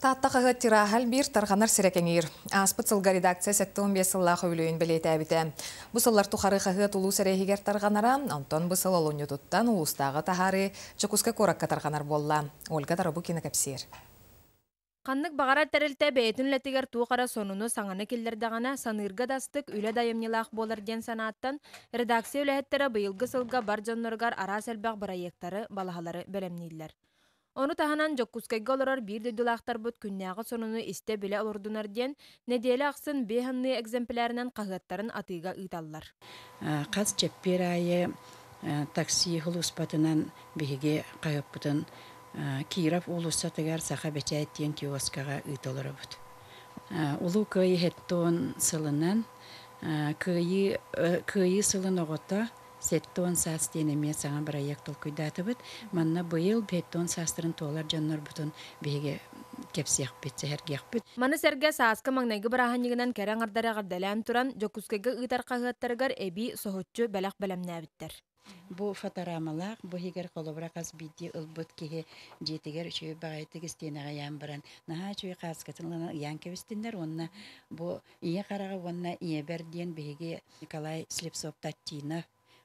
Тааттақығы тирахал бір тарғанар сірекеңер. Аспыт сылға редакция сәттіғын бесіллағы өлейін білеті әбіті. Бұсылар тұқары қығы тұлу сірегігер тарғанара, Антон бұсыл олуны тұттан ұлыстағы тахары чықусқа кораққа тарғанар болла. Ольга Тарабукина кәпсер. Қаннық бағара тәрілті бәйтін ләтігер туқара сонуну саңаны келдердіғана санырға дастық үлі дайымнелақ болар ден санаттан редакция үләхеттері бұйылғы сылға бар жонларғар ара сәлбәқ барайектары балағалары бәлемнейлер. Оны таханан жоккускайга олорор бир дөдүлақтар бұд күннәғы сонуну исте біле олордунар ден неделі ақсын бейханны экземплярынан қағыттарын атыға ұйталлар. Қаз чеппер айы такси хулуспатынан беге қайып бұтын Киров улуссатыгар саха бечайттен киоскага ыйтолары бұд. Улу күйі хеттон сылынан күйі сылын оғыта сеттон састенеме саңа проекттол күйдаты бұд. Манна бұйыл беттон састырын толар жаннар бұтын беге кепсияқ бетсе әргеқ бұд. Маны сәрге сааска маңнайғы бараханнигынан кәрәң ардара дәлән туран жокускайга ыйтар қағыттарыгар эби соһотчу бәләқ бәләмнәбіттер. Бу фоторамалар, бу хигер колобра кас бидди ылбыт кеге жетигер чөй багайты кестенага ямбыран. Наха чөй каскатынлана янкевистиндер онна бу ие карага онна ие берден беге Николай Слепцов Таттина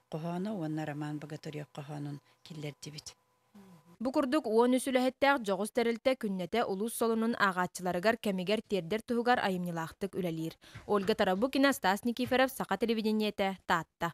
коханы онна Роман Богатырев коханын киллердибит. Бу курдук уон үсүлэһэттээк жоҕус тэрилтэ күннэтэ улус солунун аагааччыларыгар кэмигер тердер туһугар айымнылаахтык үлэлиир. Ольга Тарабукина, Стас Никифоров, Саха телевидениете, Таатта.